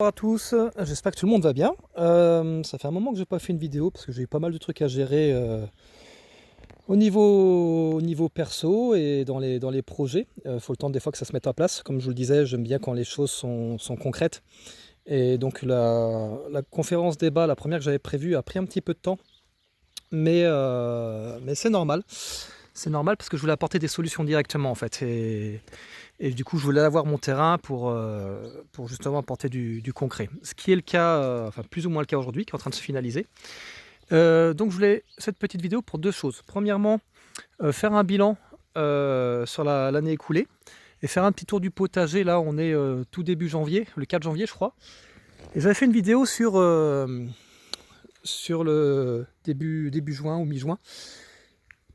Bonjour à tous, j'espère que tout le monde va bien. Ça fait un moment que j'ai pas fait une vidéo parce que j'ai eu pas mal de trucs à gérer au niveau perso et dans les projets. Faut le temps des fois que ça se mette en place. Comme je vous le disais, j'aime bien quand les choses sont concrètes. Et donc la conférence débat, la première que j'avais prévue, a pris un petit peu de temps, mais c'est normal. C'est normal parce que je voulais apporter des solutions directement en fait. Et du coup, je voulais avoir mon terrain pour justement apporter du concret. Ce qui est le cas, enfin plus ou moins le cas aujourd'hui, qui est en train de se finaliser. Donc je voulais cette petite vidéo pour deux choses. Premièrement, faire un bilan sur l'année écoulée et faire un petit tour du potager. Là, on est tout début janvier, le 4 janvier, je crois. Et j'avais fait une vidéo sur le début juin ou mi-juin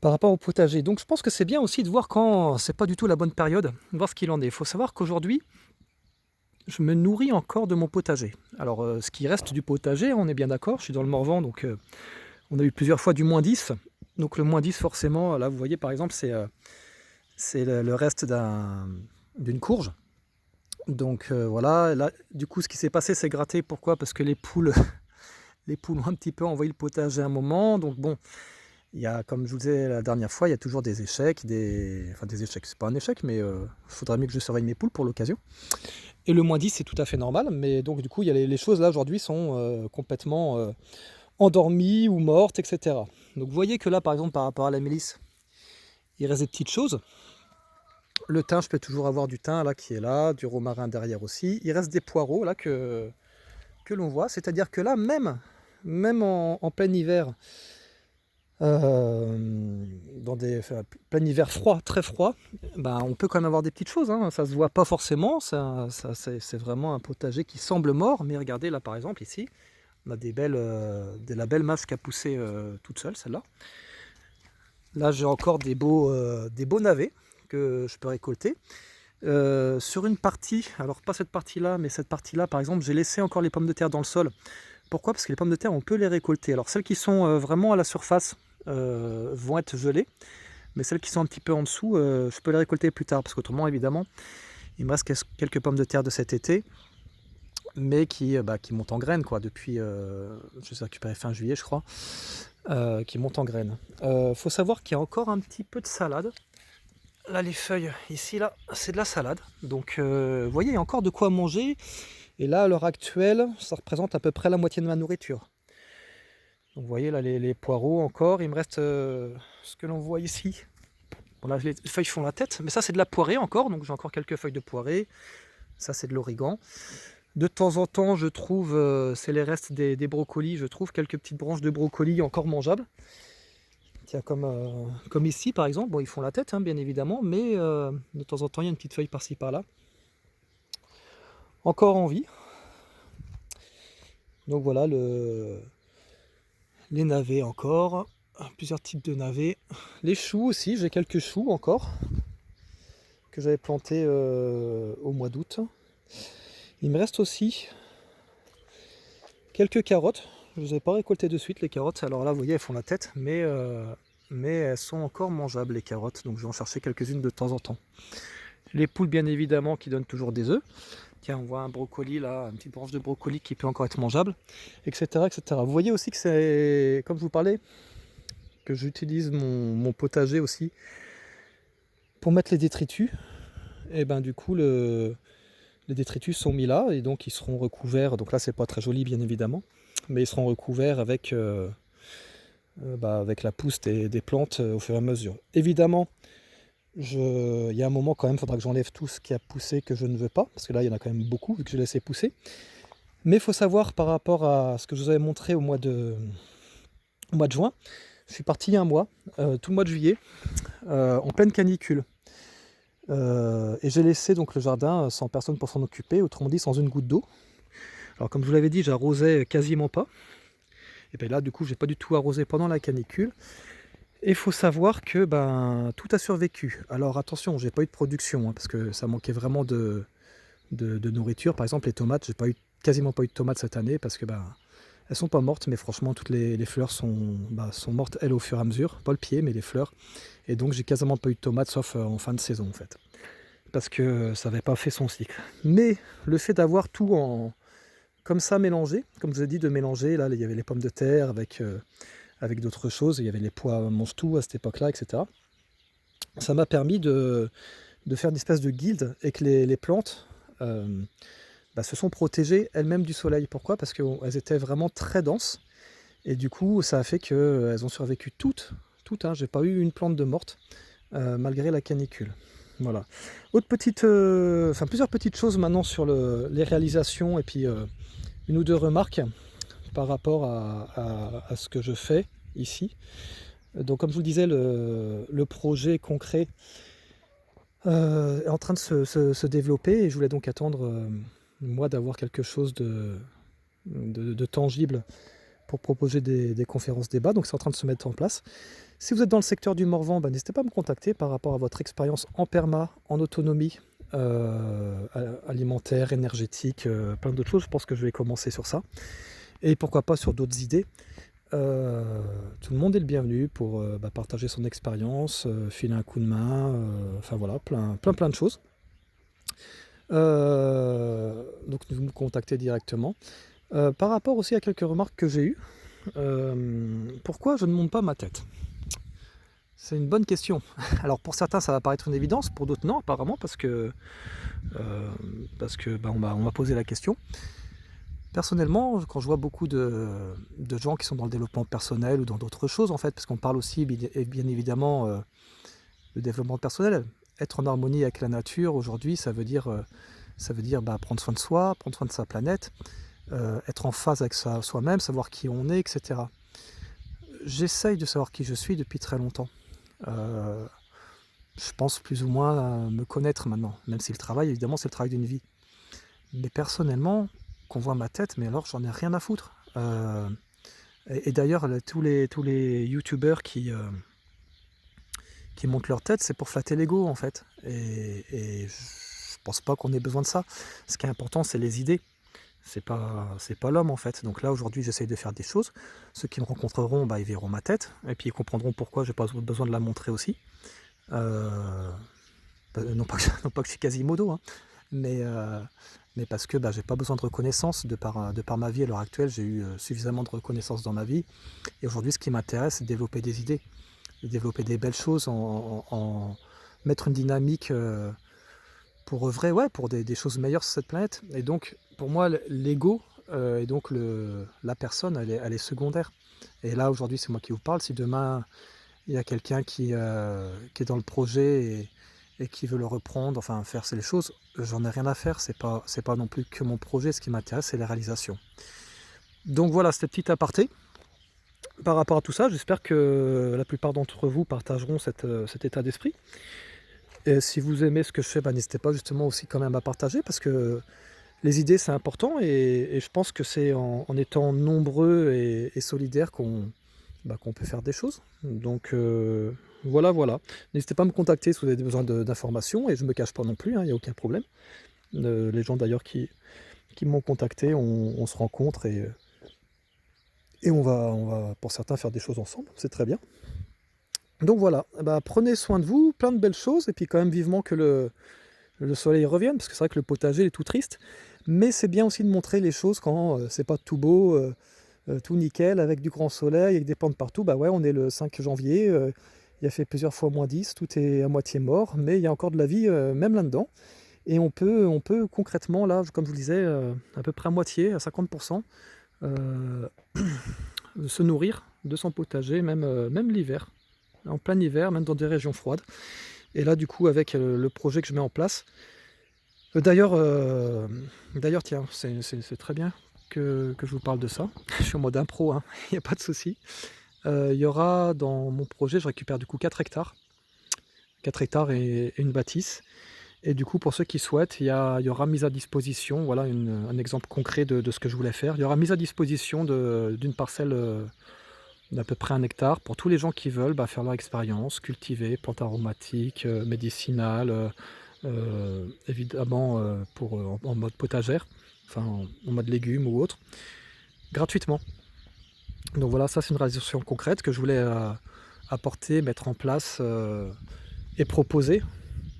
par rapport au potager. Donc je pense que c'est bien aussi de voir quand c'est pas du tout la bonne période, de voir ce qu'il en est. Il faut savoir qu'aujourd'hui, je me nourris encore de mon potager. Alors ce qui reste du potager, on est bien d'accord, je suis dans le Morvan, donc on a eu plusieurs fois du -10. Donc le -10 forcément, là vous voyez par exemple, c'est le reste d'une courge. Donc voilà, là du coup ce qui s'est passé c'est gratté. Pourquoi? Parce que les poules, les poules ont un petit peu envahi le potager à un moment. Donc bon, il y a, comme je vous disais la dernière fois, il y a toujours des échecs, enfin des échecs, c'est pas un échec, mais il faudrait mieux que je surveille mes poules pour l'occasion. Et le -10 c'est tout à fait normal, mais donc du coup il y a les choses là aujourd'hui sont complètement endormies ou mortes, etc. Donc vous voyez que là par exemple par rapport à la mélisse, il reste des petites choses. Le thym, je peux toujours avoir du thym là qui est là, du romarin derrière aussi. Il reste des poireaux là que l'on voit, c'est-à-dire que là même en plein hiver, plein hiver froid, très froid, ben, on peut quand même avoir des petites choses, hein. Ça se voit pas forcément, c'est vraiment un potager qui semble mort, mais regardez là par exemple ici, on a la belle mâche qui a poussé toute seule, celle-là. Là j'ai encore des beaux navets que je peux récolter. Sur une partie, alors pas cette partie-là, mais cette partie-là par exemple, j'ai laissé encore les pommes de terre dans le sol. Pourquoi? Parce que les pommes de terre, on peut les récolter. Alors celles qui sont vraiment à la surface vont être gelées, mais celles qui sont un petit peu en dessous, je peux les récolter plus tard, parce qu'autrement, évidemment, il me reste quelques pommes de terre de cet été, mais qui montent en graines, quoi, depuis, je les ai récupérées fin juillet, je crois, qui montent en graines. Faut savoir qu'il y a encore un petit peu de salade. Là, les feuilles, ici, là, c'est de la salade. Donc, vous voyez, il y a encore de quoi manger. Et là, à l'heure actuelle, ça représente à peu près la moitié de ma nourriture. Donc vous voyez là les poireaux encore, il me reste ce que l'on voit ici. Bon là les feuilles font la tête, mais ça c'est de la poirée encore, donc j'ai encore quelques feuilles de poirée. Ça c'est de l'origan. De temps en temps je trouve, c'est les restes des brocolis, je trouve quelques petites branches de brocolis encore mangeables. Tiens, comme ici par exemple, bon ils font la tête hein, bien évidemment, mais de temps en temps il y a une petite feuille par-ci par-là. Encore en vie. Donc voilà les navets encore, plusieurs types de navets. Les choux aussi, j'ai quelques choux encore que j'avais plantés au mois d'août. Il me reste aussi quelques carottes. Je ne les ai pas récoltées de suite les carottes. Alors là, vous voyez, elles font la tête, mais elles sont encore mangeables les carottes. Donc je vais en chercher quelques-unes de temps en temps. Les poules, bien évidemment, qui donnent toujours des œufs. Tiens, on voit un brocoli là, une petite branche de brocoli qui peut encore être mangeable, etc., etc. Vous voyez aussi que c'est, comme je vous parlais, que j'utilise mon potager aussi pour mettre les détritus. Et ben du coup les détritus sont mis là et donc ils seront recouverts. Donc là c'est pas très joli bien évidemment, mais ils seront recouverts avec la pousse des plantes au fur et à mesure. Évidemment, il y a un moment quand même, il faudra que j'enlève tout ce qui a poussé que je ne veux pas, parce que là il y en a quand même beaucoup vu que j'ai laissé pousser. Mais il faut savoir par rapport à ce que je vous avais montré au mois de juin, je suis parti il y a un mois, tout le mois de juillet, en pleine canicule. Et j'ai laissé donc le jardin sans personne pour s'en occuper, autrement dit sans une goutte d'eau. Alors comme je vous l'avais dit, j'arrosais quasiment pas. Et bien là du coup j'ai pas du tout arrosé pendant la canicule. Et il faut savoir que tout a survécu. Alors attention, j'ai pas eu de production, hein, parce que ça manquait vraiment de nourriture. Par exemple les tomates, j'ai quasiment pas eu de tomates cette année parce que elles sont pas mortes, mais franchement toutes les fleurs sont mortes elles au fur et à mesure, pas le pied mais les fleurs. Et donc j'ai quasiment pas eu de tomates sauf en fin de saison en fait, parce que ça n'avait pas fait son cycle. Mais le fait d'avoir tout comme ça mélangés, comme je vous ai dit, de mélanger. Là, il y avait les pommes de terre avec d'autres choses. Il y avait les pois mange-tout à cette époque-là, etc. Ça m'a permis de faire une espèce de guilde et que les plantes se sont protégées elles-mêmes du soleil. Pourquoi? Parce qu'elles étaient vraiment très denses. Et du coup, ça a fait qu'elles ont survécu toutes, hein. J'ai pas eu une plante de morte, malgré la canicule. Voilà. Plusieurs petites choses maintenant sur les réalisations et puis une ou deux remarques par rapport à ce que je fais ici. Donc comme je vous le disais, le projet concret est en train de se développer et je voulais donc attendre, moi, d'avoir quelque chose de tangible pour proposer des conférences débats. Donc c'est en train de se mettre en place. Si vous êtes dans le secteur du Morvan, n'hésitez pas à me contacter par rapport à votre expérience en perma, en autonomie alimentaire, énergétique, plein d'autres choses. Je pense que je vais commencer sur ça. Et pourquoi pas sur d'autres idées. Tout le monde est le bienvenu pour partager son expérience, filer un coup de main, enfin voilà, plein de choses. Donc vous me contactez directement. Par rapport aussi à quelques remarques que j'ai eues, pourquoi je ne monte pas ma tête? C'est une bonne question. Alors pour certains ça va paraître une évidence, pour d'autres non apparemment, parce que on m'a posé la question. Personnellement, quand je vois beaucoup de gens qui sont dans le développement personnel ou dans d'autres choses en fait, parce qu'on parle aussi bien évidemment de développement personnel, être en harmonie avec la nature aujourd'hui, ça veut dire prendre soin de soi, prendre soin de sa planète, être en phase avec soi-même, savoir qui on est, etc. J'essaye de savoir qui je suis depuis très longtemps. Je pense plus ou moins me connaître maintenant, même si le travail, évidemment, c'est le travail d'une vie. Mais personnellement, qu'on voit ma tête, mais alors j'en ai rien à foutre. Et d'ailleurs, tous les youtubeurs qui montent leur tête, c'est pour flatter l'ego en fait. Et je pense pas qu'on ait besoin de ça. Ce qui est important, c'est les idées. C'est pas l'homme en fait. Donc là aujourd'hui j'essaye de faire des choses. Ceux qui me rencontreront, ils verront ma tête et puis ils comprendront pourquoi j'ai pas besoin de la montrer aussi. Non pas que je suis Quasimodo, hein, mais parce que j'ai pas besoin de reconnaissance de par ma vie à l'heure actuelle. J'ai eu suffisamment de reconnaissance dans ma vie et aujourd'hui ce qui m'intéresse c'est de développer des idées, de développer des belles choses, en mettre une dynamique pour œuvrer pour des choses meilleures sur cette planète. Et donc pour moi l'ego et donc la personne elle est secondaire. Et là aujourd'hui c'est moi qui vous parle. Si demain il y a quelqu'un qui est dans le projet et qui veut le reprendre, enfin faire les choses, j'en ai rien à faire, c'est pas non plus que mon projet, ce qui m'intéresse c'est les réalisations. Donc voilà, c'était petit aparté par rapport à tout ça. J'espère que la plupart d'entre vous partageront cet état d'esprit. Et si vous aimez ce que je fais, n'hésitez pas justement aussi quand même à partager, parce que les idées c'est important et je pense que c'est en étant nombreux et solidaires qu'on peut faire des choses. Donc voilà. N'hésitez pas à me contacter si vous avez besoin d'informations, et je ne me cache pas non plus, il n'y a aucun problème. Les gens d'ailleurs qui m'ont contacté, on se rencontre et on va pour certains faire des choses ensemble, c'est très bien. Donc voilà, prenez soin de vous, plein de belles choses, et puis quand même vivement que le soleil revienne, parce que c'est vrai que le potager est tout triste, mais c'est bien aussi de montrer les choses quand c'est pas tout beau, tout nickel, avec du grand soleil, avec des plantes partout. On est le 5 janvier, il a fait plusieurs fois -10, tout est à moitié mort, mais il y a encore de la vie même là-dedans. Et on peut concrètement, là, comme je vous le disais, à peu près à moitié, à 50%, se nourrir de son potager, même l'hiver, en plein hiver, même dans des régions froides. Et là, du coup, avec le projet que je mets en place, d'ailleurs, tiens, c'est très bien que je vous parle de ça. Je suis en mode impro, il n'y a pas de souci. Il y aura dans mon projet, je récupère du coup 4 hectares. 4 hectares et une bâtisse. Et du coup, pour ceux qui souhaitent, il y aura mise à disposition, voilà un exemple concret de ce que je voulais faire. Il y aura mise à disposition d'une parcelle d'à peu près 1 hectare pour tous les gens qui veulent faire leur expérience, cultiver, plantes aromatiques, médicinales, évidemment en mode potagère, enfin en mode légumes ou autre, gratuitement. Donc voilà, ça c'est une réalisation concrète que je voulais apporter, mettre en place et proposer.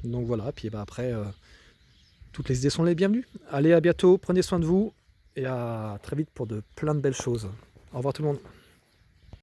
Donc voilà, puis après, toutes les idées sont les bienvenues. Allez, à bientôt, prenez soin de vous et à très vite pour de plein de belles choses. Au revoir tout le monde.